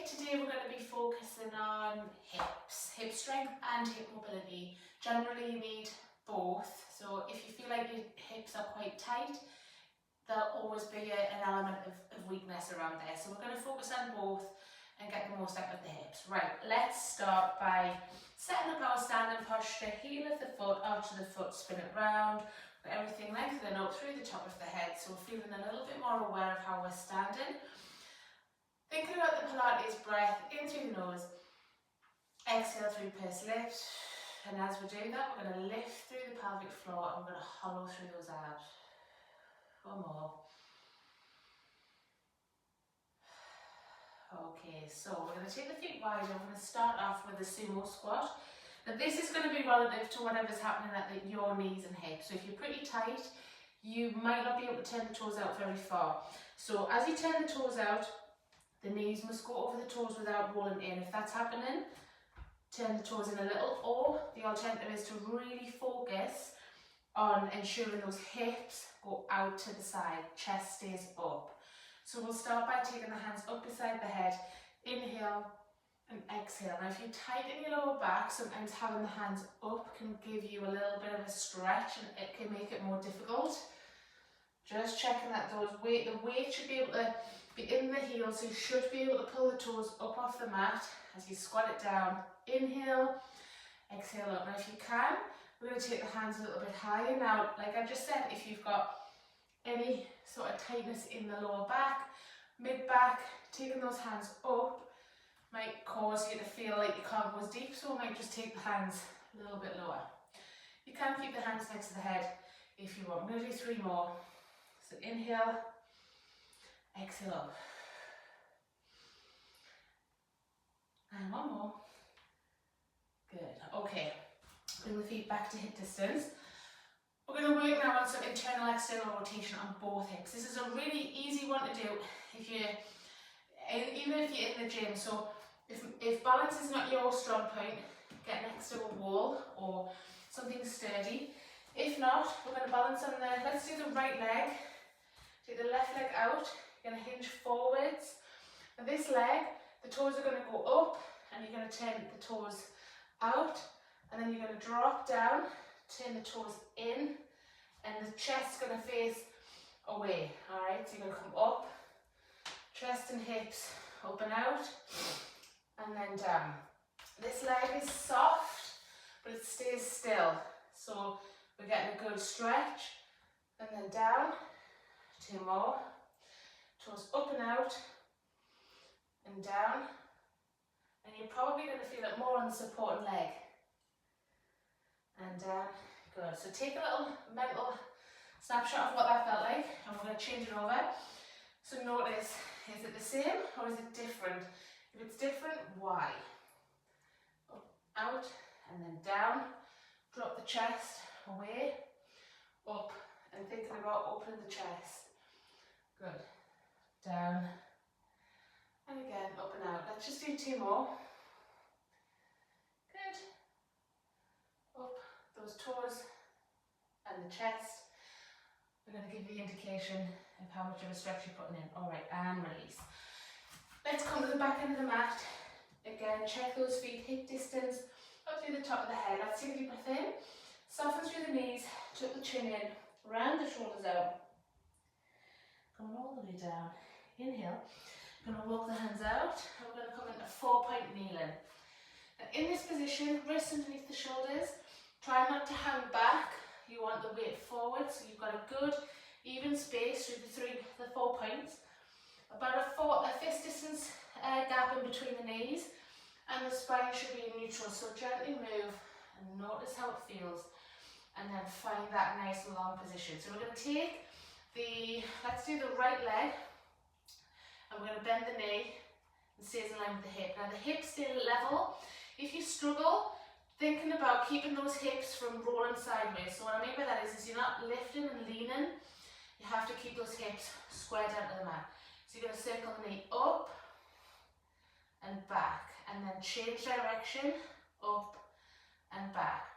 today we're going to be focusing on hips, hip strength and hip mobility. Generally you need both, so if you feel like your hips are quite tight, there'll always be an element of weakness around there. So we're going to focus on both and get the most out of the hips. Right, let's start by setting up our standing posture, heel of the foot, arch of the foot, spin it round, everything lengthening up through the top of the head, so we're feeling a little bit more aware of how we're standing. Thinking about the Pilates breath, in through the nose, exhale through pursed lips, and as we do that, we're going to lift through the pelvic floor and we're going to hollow through those abs. One more. Okay, so we're going to take the feet wide and we're going to start off with a sumo squat. Now this is going to be relative to whatever's happening at your knees and hips. So if you're pretty tight, you might not be able to turn the toes out very far. So as you turn the toes out, the knees must go over the toes without rolling in. If that's happening, turn the toes in a little, or the alternative is to really focus on ensuring those hips go out to the side, chest stays up. So we'll start by taking the hands up beside the head, inhale and exhale. Now if you tighten your lower back, sometimes having the hands up can give you a little bit of a stretch and it can make it more difficult. Just checking that the weight should be able to be in the heel, so you should be able to pull the toes up off the mat as you squat it down. Inhale, exhale up. Now if you can, we're going to take the hands a little bit higher. Now, like I just said, if you've got any sort of tightness in the lower back, mid-back, taking those hands up might cause you to feel like you can't go as deep, so we might just take the hands a little bit lower. You can keep the hands next to the head if you want. I'm going to do 3 more. So inhale, exhale up. And 1 more. Good. Okay. Bring the feet back to hip distance. We're going to work now on some internal external rotation on both hips. This is a really easy one to do if even if you're in the gym. So if balance is not your strong point, get next to a wall or something sturdy. If not, we're going to balance on let's do the right leg. Take the left leg out. You're going to hinge forwards. And this leg, the toes are going to go up and you're going to turn the toes out. And then you're going to drop down, turn the toes in, and the chest's going to face away. Alright, so you're going to come up, chest and hips up and out, and then down. This leg is soft, but it stays still. So we're getting a good stretch, and then down, 2 more. Toes up and out, and down. And you're probably going to feel it more on the supporting leg. And down. Good. So take a little mental snapshot of what that felt like, and we're going to change it over. So notice, is it the same or is it different? If it's different, why? Up, out, and then down. Drop the chest away, up, and thinking about opening the chest. Good. Down, and again, up and out. Let's just do 2 more. Good. Up, those toes, and the chest. We're going to give you the indication of how much of a stretch you're putting in. Alright, and release. Let's come to the back end of the mat. Again, check those feet, hip distance, up through the top of the head. Let's take a deep breath in. Soften through the knees, tuck the chin in, round the shoulders out. Coming all the way down. Inhale. We're going to walk the hands out, and we're going to come into 4-point kneeling. Now in this position, wrists underneath the shoulders. Try not to hang back. You want the weight forward, so you've got a good even space through the 4 points. About a fist distance gap in between the knees, and the spine should be in neutral. So gently move and notice how it feels, and then find that nice long position. So we're going to take let's do the right leg, and we're going to bend the knee and stays in line with the hip. Now the hips stay level. If you struggle, thinking about keeping those hips from rolling sideways. So what I mean by that is you're not lifting and leaning. You have to keep those hips square down to the mat. So you're going to circle the knee up and back, and then change direction, up and back.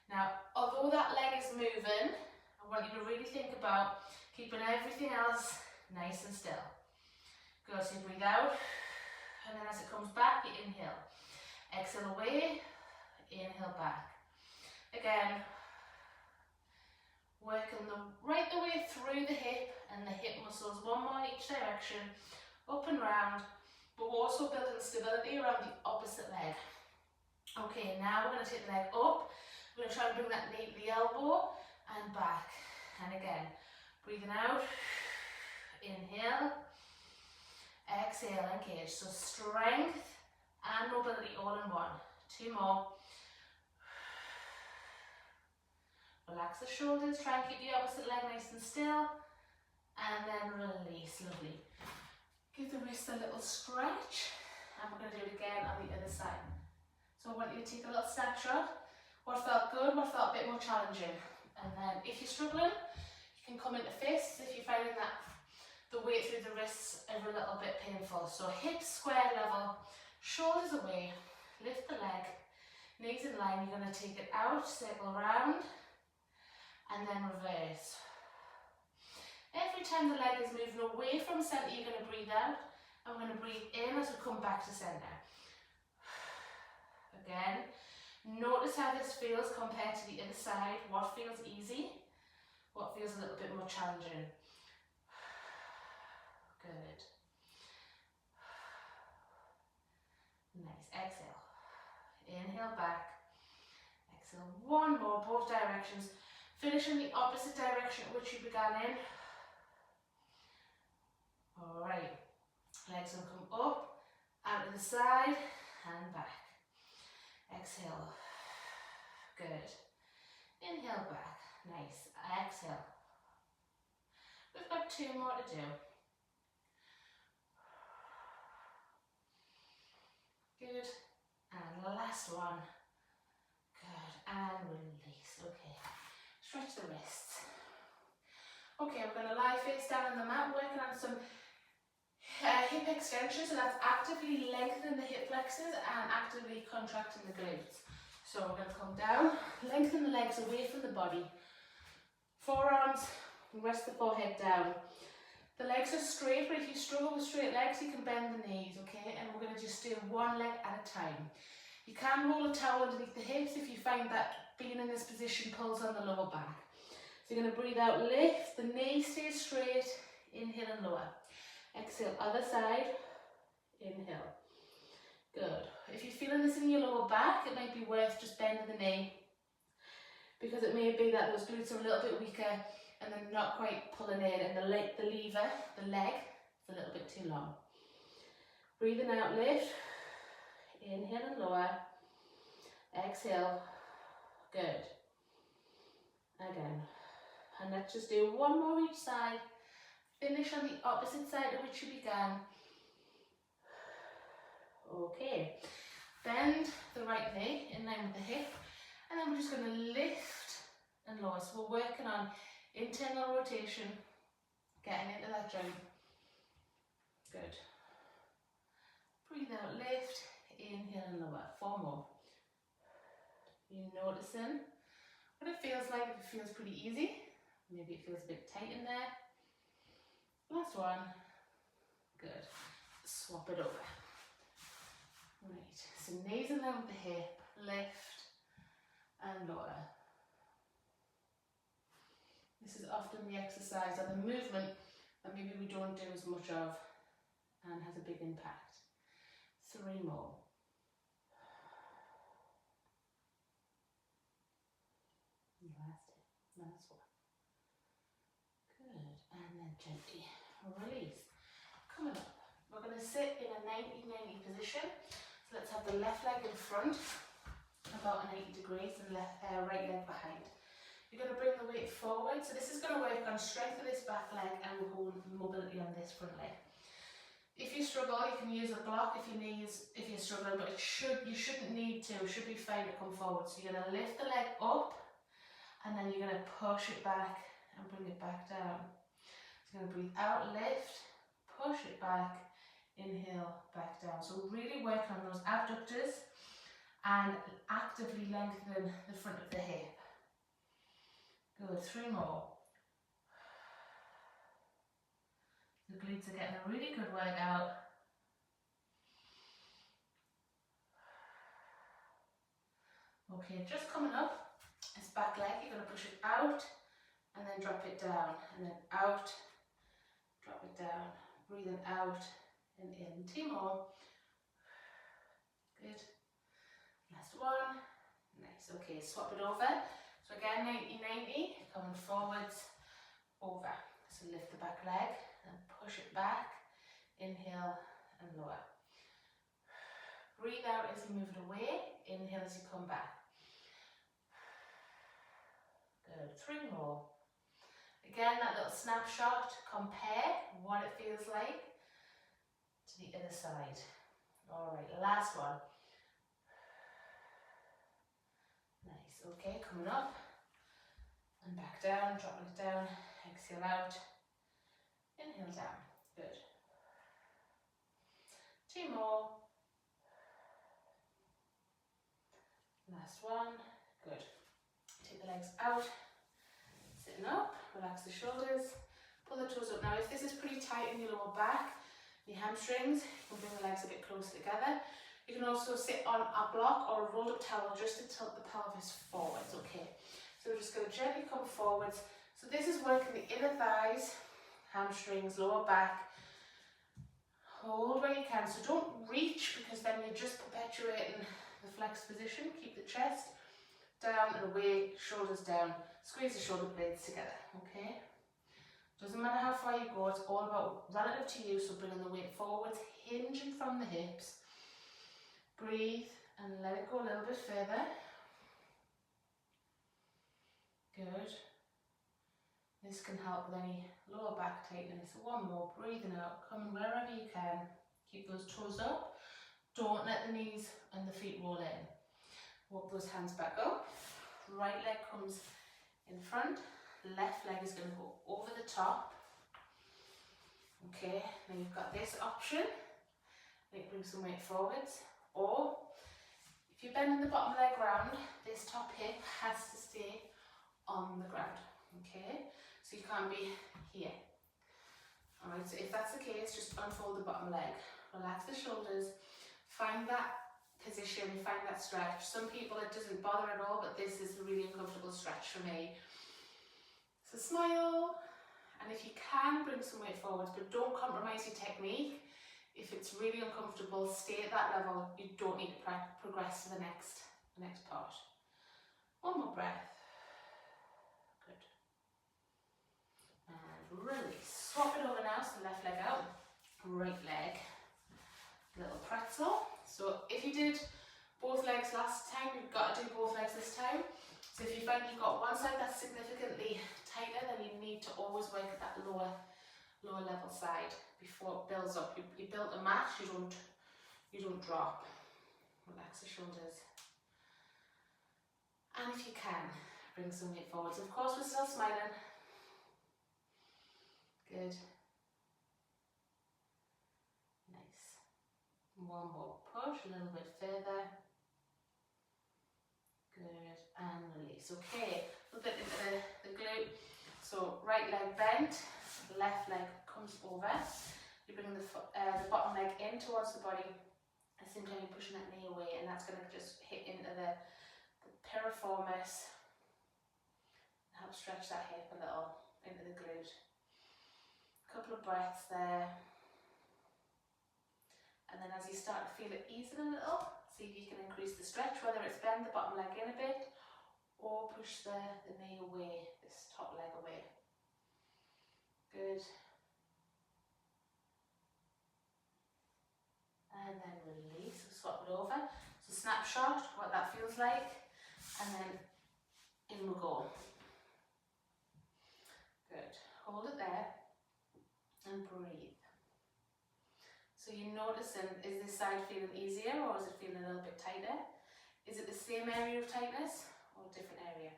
Now, although that leg is moving, I want you to really think about keeping everything else nice and still. Good, so you breathe out And then as it comes back, you inhale. Exhale away, inhale back. Again, working right the way through the hip and the hip muscles, one more each direction, up and round, but we're also building stability around the opposite leg. Okay, now we're going to take the leg up, we're going to try and bring that knee to the elbow and back. And again, breathing out, inhale, exhale, engage. So strength and mobility all in one. 2 more. Relax the shoulders, try and keep the opposite leg nice and still, and then release. Lovely. Give the wrist a little stretch, and we're going to do it again on the other side. So I want you to take a little snapshot. What felt good, what felt a bit more challenging. And then if you're struggling, you can come into fists if you're finding that the weight through the wrists are a little bit painful. So hips square level, shoulders away, lift the leg, knees in line. You're going to take it out, circle round, and then reverse. Every time the leg is moving away from centre, you're going to breathe out, and we're going to breathe in as we come back to centre. Again, notice how this feels compared to the other side. What feels easy? What feels a little bit more challenging? Good. Nice. Exhale. Inhale back. Exhale. One more, both directions. Finish in the opposite direction which you began in. Alright. Legs will come up, out to the side, and back. Exhale. Good. Inhale back. Nice. Exhale. We've got 2 more to do. Good. And last one. Good. And release. Okay. Stretch the wrists. Okay, we're going to lie face down on the mat, working on some hip extension. So that's actively lengthening the hip flexors and actively contracting the glutes. So we're going to come down, lengthen the legs away from the body. Forearms, rest the forehead down. The legs are straight, but if you struggle with straight legs, you can bend the knees, okay? And we're going to just do one leg at a time. You can roll a towel underneath the hips if you find that being in this position pulls on the lower back. So you're going to breathe out, lift, the knee stays straight, inhale and lower. Exhale, other side, inhale. Good. If you're feeling this in your lower back, it might be worth just bending the knee, because it may be that those glutes are a little bit weaker and they're not quite pulling in, and the leg, is a little bit too long. Breathing out, lift, inhale and lower, exhale, good. Again, and let's just do one more each side. Finish on the opposite side of which you began. Okay, bend the right knee in line with the hip, and then we're just going to lift and lower. So we're working on internal rotation, getting into that joint. Good. Breathe out, lift, inhale and lower. 4 more. You're noticing what it feels like. If it feels pretty easy, maybe it feels a bit tight in there. Last one. Good. Swap it over. Right, so knees in line with the hip, lift and lower. This is often the exercise or the movement that maybe we don't do as much of and has a big impact. 3 more. Last one. Good, and then gently release. Coming up, we're going to sit in a 90-90 position. So let's have the left leg in front, about 90 degrees, and right leg behind. You're going to bring the weight forward. So this is going to work on strength of this back leg and mobility on this front leg. If you struggle, you can use a block if you're struggling, but you shouldn't need to. It should be fine to come forward. So you're going to lift the leg up, and then you're going to push it back and bring it back down. So you're going to breathe out, lift, push it back, inhale, back down. So really working on those abductors and actively lengthening the front of the hip. Good, 3 more. The glutes are getting a really good workout. Okay, just coming up, it's back leg, you're going to push it out and then drop it down, and then out, drop it down, breathing out and in. 2 more. Good. Last one. Nice. Okay, swap it over. So again, 90-90, coming forwards, over. So lift the back leg and push it back. Inhale and lower. Breathe out as you move it away. Inhale as you come back. Good. 3 more. Again, that little snapshot. Compare what it feels like to the other side. All right, last one. Nice. Okay, coming up and back down, dropping it down. Exhale out. Inhale down. Good. 2 more. Last one. Good. Take the legs out. Sitting up. Relax the shoulders. Pull the toes up. Now, if this is pretty tight in your lower back, your hamstrings, you can bring the legs a bit closer together. You can also sit on a block or a rolled up towel just to tilt the pelvis forwards. Okay. So we're just going to gently come forwards. So this is working the inner thighs, hamstrings, lower back. Hold where you can. So don't reach, because then you're just perpetuating the flexed position. Keep the chest down and away, shoulders down. Squeeze the shoulder blades together. Okay. Doesn't matter how far you go, it's all about relative to you. So bringing the weight forwards, hinging from the hips. Breathe and let it go a little bit further. Good. This can help with any lower back tightness. So 1 more, breathing out, coming wherever you can. Keep those toes up. Don't let the knees and the feet roll in. Walk those hands back up. Right leg comes in front. Left leg is going to go over the top. Okay, now you've got this option. Bring some weight forwards. Or, if you're bending the bottom leg round, this top hip has to stay on the ground. Okay, so you can't be here. Alright, so if that's the case, just unfold the bottom leg. Relax the shoulders. Find that position, find that stretch. Some people it doesn't bother at all, but this is a really uncomfortable stretch for me. So smile, and if you can, bring some weight forwards, but don't compromise your technique. If it's really uncomfortable, stay at that level. You don't need to progress to the next part. 1 more breath. Good. And release. Swap it over now, so left leg out, right leg. Little pretzel. So if you did both legs last time, you've got to do both legs this time. So if you find you've got one side that's significantly tighter, then you need to always work at that lower level side before it builds up. You build a mat, you don't drop. Relax the shoulders. And if you can, bring some weight forwards. Of course, we're still smiling. Good. Nice. 1 more push, a little bit further. Good, and release. Okay, a little bit into the glute. So right leg bent, left leg comes over. You bring the bottom leg in towards the body. At the same time, you're pushing that knee away, and that's going to just hit into the piriformis. Help stretch that hip a little into the glute. Couple of breaths there. And then as you start to feel it easing a little, see if you can increase the stretch, whether it's bend the bottom leg in a bit or push the knee away, this top leg away. Good. And then release, so swap it over. So snapshot, what that feels like, and then in we go. Good. Hold it there and breathe. So you're noticing, is this side feeling easier or is it feeling a little bit tighter? Is it the same area of tightness or a different area?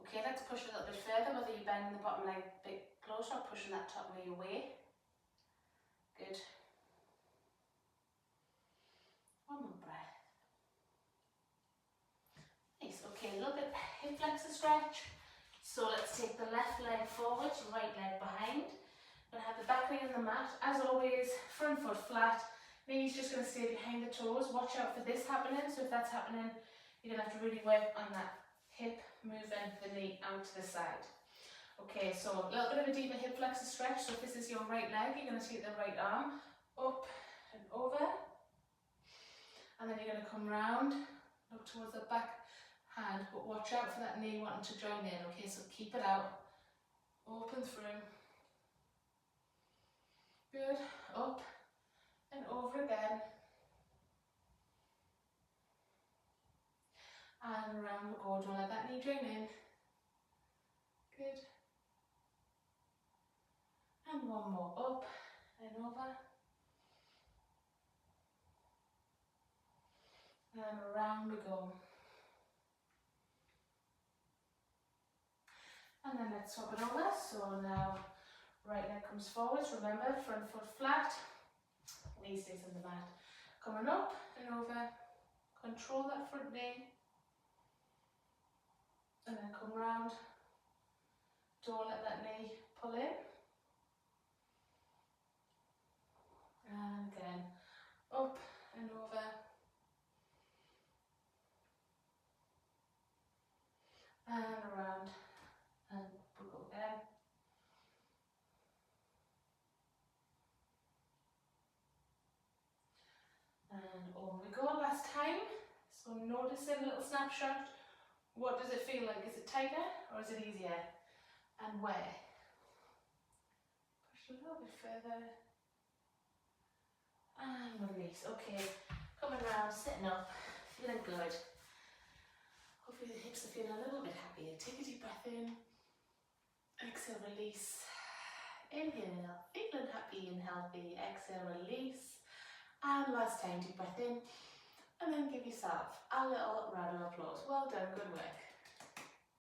Okay, let's push a little bit further, whether you're bending the bottom leg a bit closer or pushing that top knee away. Good. 1 more breath. Nice, okay, a little bit hip flexor stretch. So let's take the left leg forward, right leg behind. Gonna have the back knee on the mat. As always, front foot flat. Knees just gonna stay behind the toes. Watch out for this happening. So if that's happening, You're going to have to really work on that hip moving the knee out to the side. Okay, so a little bit of a deeper hip flexor stretch. So if this is your right leg, you're going to take the right arm up and over. And then you're going to come round, look towards the back hand, but watch out for that knee wanting to join in. Okay, so keep it out, open through. Good, up and over again. And around we go, don't let that knee join in. Good. And one more, up and over. And around we go. And then let's swap it over. So now right leg comes forwards. Remember, front foot flat, knee stays on the mat. Coming up and over. Control that front knee. And then come round. Don't let that knee pull in. And again, up and over. And around. And we'll go again. And over we go, last time. So notice a little snapshot. What does it feel like? Is it tighter or is it easier? And where? Push a little bit further. And release. Okay, coming around, sitting up, feeling good. Hopefully the hips are feeling a little bit happier. Take a deep breath in. Exhale, release. Inhale, feeling happy and healthy. Exhale, release. And last time, deep breath in. And then give yourself a little round of applause. Well done, good work.